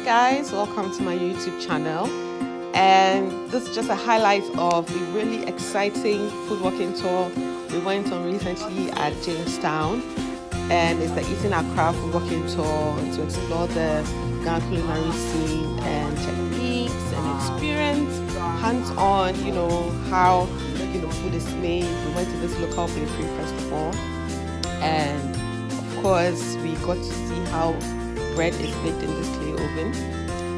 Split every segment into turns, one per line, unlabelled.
guys, welcome to my YouTube channel, and this is just a highlight of the really exciting food walking tour we went on recently at Jamestown, and it's the Eating Accra food walking tour to explore the Ghana culinary scene and techniques and experience hands-on, how food is made. We went to this local bakery first of all, and of course we got to see how bread is baked in this clay oven,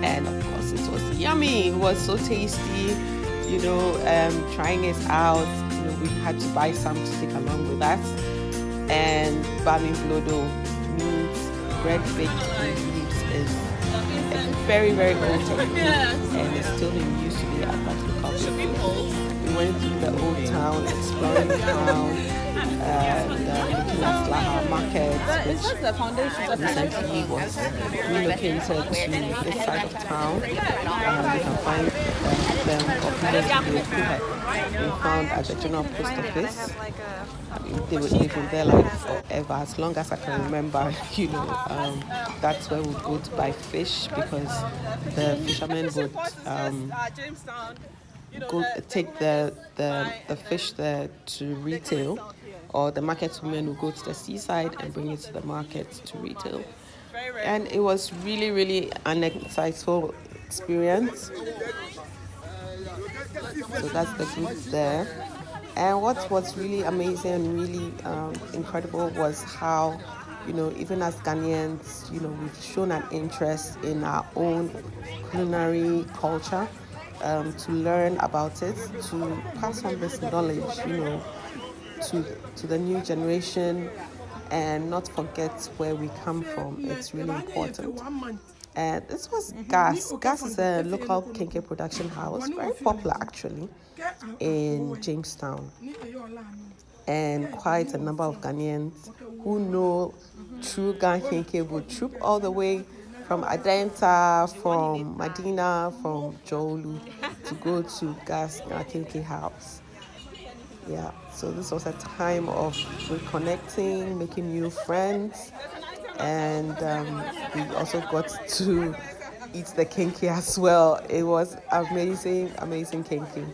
and of course it was yummy. It was so tasty. Trying it out, we had to buy some to take along with us. And bami blodo means bread baked in leaves is a very, very old technique, and it's still in use today at that local bakery. We went through the old town, exploring the town, and looking at Slaha Market, which recently was relocated to this side of town. We can find them officers we found at the General Post Office. They've been there like forever, as long as I can remember. That's where we go to buy fish, because the fishermen would go take the fish there to retail, or the market women will go to the seaside and bring it to the market to retail. And it was really, really an insightful experience. So that's the group there. And what was really amazing and really incredible was how, even as Ghanaians, we've shown an interest in our own culinary culture, to learn about it, to pass on this knowledge, to the new generation, and not forget where we come from. It's really important. And this was Gas. Gas is a local kinky production house, very popular actually, in Jamestown. And quite a number of Ghanaians who know true Ghana kinky would troop all the way from Adenta, from Medina, from Jolu to go to Gas kinky house. Yeah, so this was a time of reconnecting, making new friends, and we also got to eat the kinky as well. It was amazing, amazing kinky.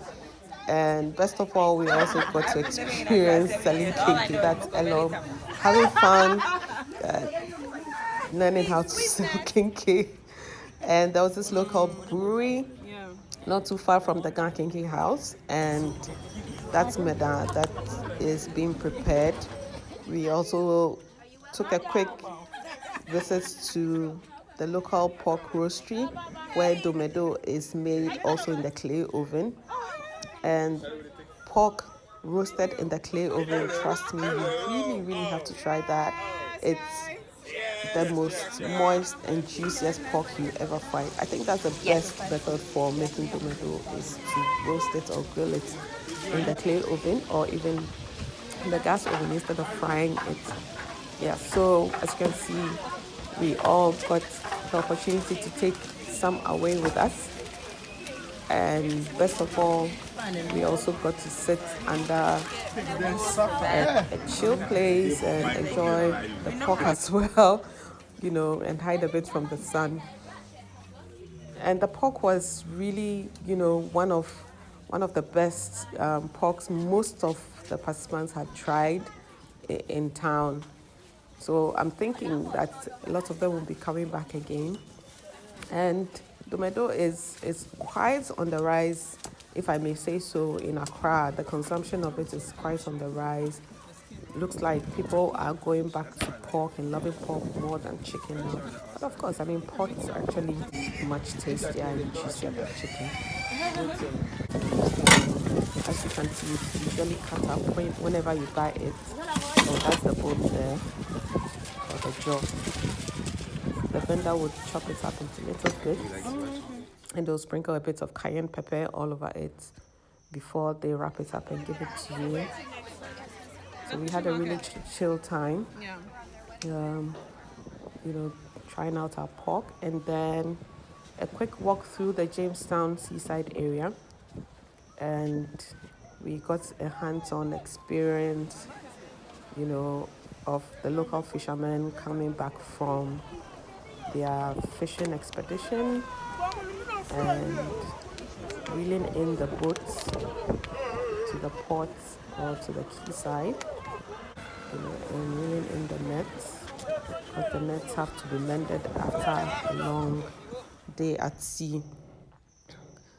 And best of all, we also got to experience selling kinky. That's alone, having fun, learning how to sell kinky. And there was this local brewery not too far from the Ghana Kinky house, and that's Meda that is being prepared. We also took a quick visit to the local pork roastery, where domedo is made also in the clay oven. And pork roasted in the clay oven, trust me, you really, really have to try that. It's the most moist and juiciest pork you ever find. I think that's the best method for making domedo, is to roast it or grill it in the clay oven, or even in the gas oven instead of frying it. Yeah, so as you can see, we all got the opportunity to take some away with us. And best of all, we also got to sit under a chill place and enjoy the pork as well, and hide a bit from the sun. And the pork was really, one of the best porks most of the participants had tried in town. So I'm thinking that a lot of them will be coming back again. And domedo is quite on the rise, if I may say so, in Accra. The consumption of it is quite on the rise. Looks like people are going back to pork and loving pork more than chicken now. But of course, pork is actually much tastier and juicier than chicken. As you can see, it's usually cut up whenever you buy it. So that's the bone there, or the jaw. The vendor would chop it up into little bits, and they'll sprinkle a bit of cayenne pepper all over it before they wrap it up and give it to you. So we had a really chill time, trying out our pork, and then a quick walk through the Jamestown seaside area, and we got a hands-on experience, of the local fishermen coming back from their fishing expedition and reeling in the boats to the ports or to the quayside, and reeling in the nets, because the nets have to be mended after a long day at sea.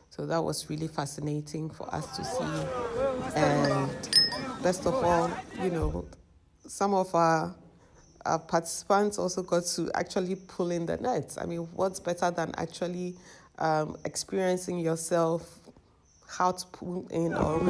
So that was really fascinating for us to see. And best of all, some of our participants also got to actually pull in the nets. I mean, what's better than actually experiencing yourself how to pull in or We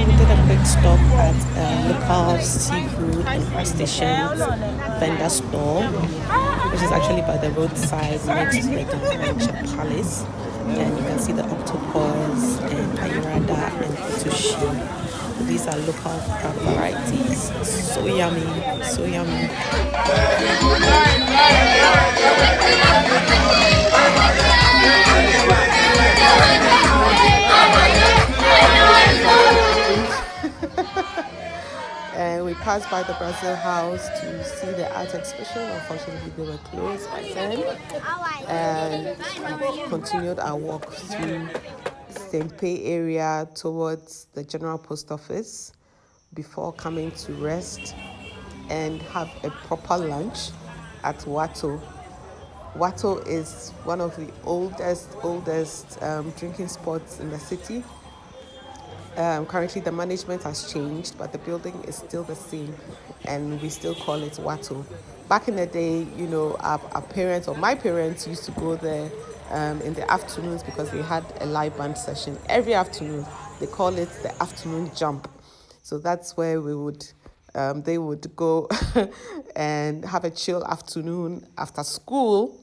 did a quick stop at a local seafood and crustaceans vendor store, which is actually by the roadside next to the Ghana Palace. And you can see the octopus and ayurada and kutushi. These are local varieties. So yummy, so yummy. And we passed by the Brazil House to see the art exhibition. Unfortunately, they were closed by then. And we continued our walk through Sempe area towards the General Post Office before coming to rest and have a proper lunch at Wato. Wato is one of the oldest drinking spots in the city. Currently, the management has changed, but the building is still the same, and we still call it Wato. Back in the day, our parents or my parents used to go there in the afternoons because they had a live band session every afternoon. They call it the afternoon jump. So that's where they would go and have a chill afternoon after school,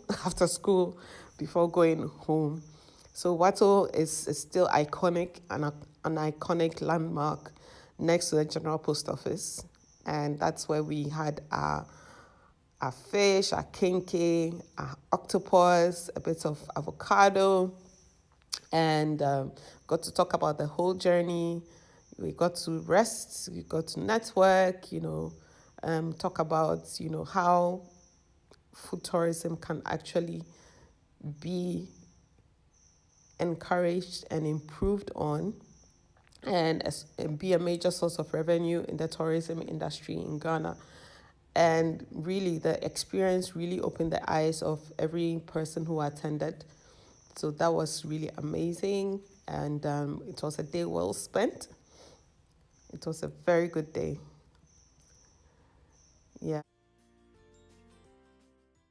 before going home. So Wato is still iconic and an iconic landmark next to the General Post Office. And that's where we had our fish, our kenke, our octopus, a bit of avocado, and got to talk about the whole journey. We got to rest, we got to network, talk about, how food tourism can actually be encouraged and improved on and be a major source of revenue in the tourism industry in Ghana. And really, the experience really opened the eyes of every person who attended. So that was really amazing. And it was a day well spent. It was a very good day. Yeah.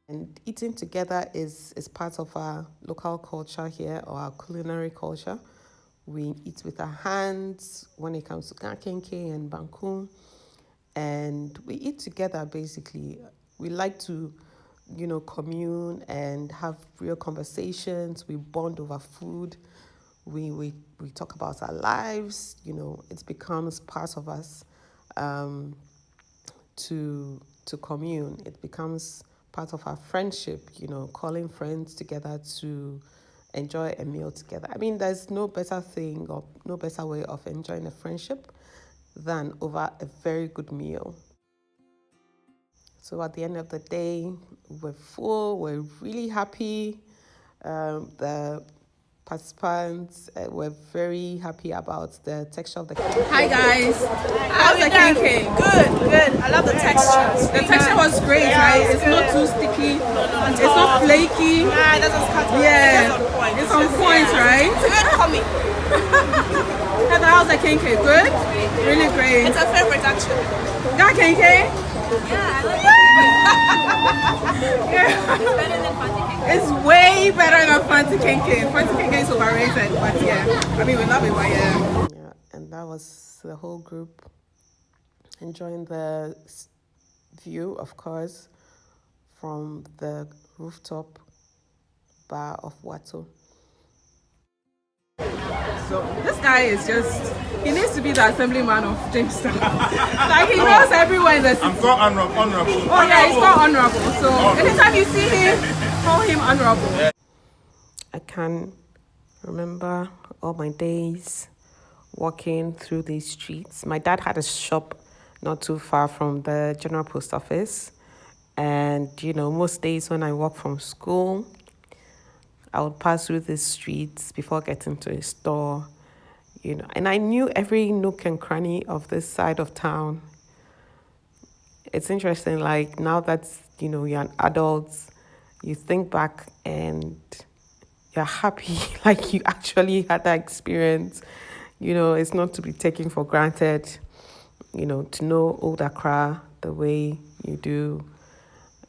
And eating together is part of our local culture here, or our culinary culture. We eat with our hands when it comes to kakenke and banku. And we eat together, basically. We like to, commune and have real conversations. We bond over food. We talk about our lives. It becomes part of us to commune. It becomes part of our friendship, calling friends together to enjoy a meal together. I mean, there's no better thing or no better way of enjoying a friendship than over a very good meal. So at the end of the day, we're full, we're really happy. The participants were very happy about the texture of the cake.
Hi guys, how's the cake?
Good. I love the texture.
The texture was great, right? It's not too sticky. It's not flaky.
Nah, it doesn't cut off.
Yeah, it's on point, right?
It's a good coming.
Heather, how's the cake? Good? Really great.
It's a favorite actually.
Got cake?
Yeah, I like it. It's better than Fanta cake.
It's way better than Fanta cake. Fanta cake is overrated, but yeah. I mean, we love it, but yeah.
Yeah, and that was the whole group enjoying the view, of course, from the rooftop bar of Wato.
This guy is just, he needs to be the assemblyman of Jamestown. Like he knows everywhere in the city.
I'm called honorable.
Oh yeah, he's called honorable. So anytime you see him, call him honorable.
I can remember all my days walking through these streets. My dad had a shop not too far from the general post office. And, most days when I walk from school, I would pass through these streets before getting to a store, and I knew every nook and cranny of this side of town. It's interesting, like now that, you're an adult, you think back and you're happy, like you actually had that experience. It's not to be taken for granted, to know Old Accra the way you do.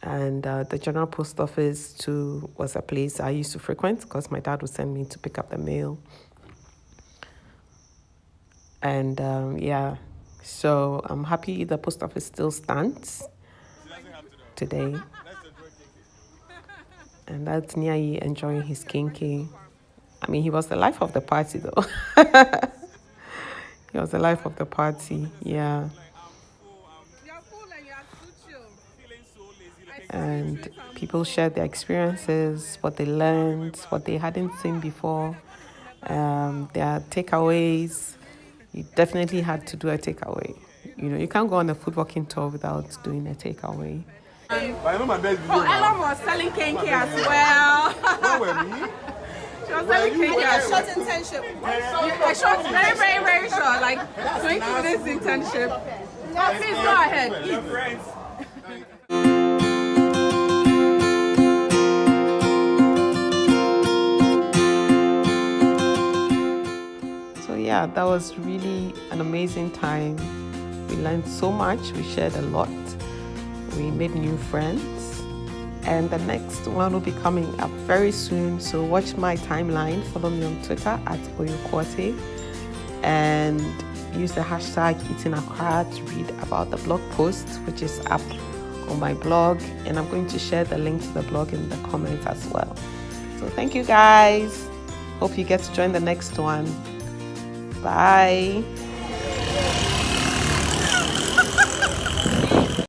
And the general post office too was a place I used to frequent because my dad would send me to pick up the mail. And so I'm happy the post office still stands today. And that's Nyai enjoying his kinky. I mean, he was the life of the party though. He was the life of the party, yeah. And people shared their experiences, what they learned, what they hadn't seen before, their takeaways. You definitely had to do a takeaway. You can't go on a food walking tour without doing a takeaway.
Ella was selling kinky as well. She was selling kinky as well.
Short internship.
A short, very, very, very short, like 20 minutes internship. Oh, please go ahead.
Yeah, that was really an amazing time. We learned so much. We shared a lot. We made new friends. And the next one will be coming up very soon. So watch my timeline. Follow me on Twitter at Oyokwate. And use the hashtag Eating Accra to read about the blog post, which is up on my blog. And I'm going to share the link to the blog in the comments as well. So thank you guys. Hope you get to join the next one. Bye.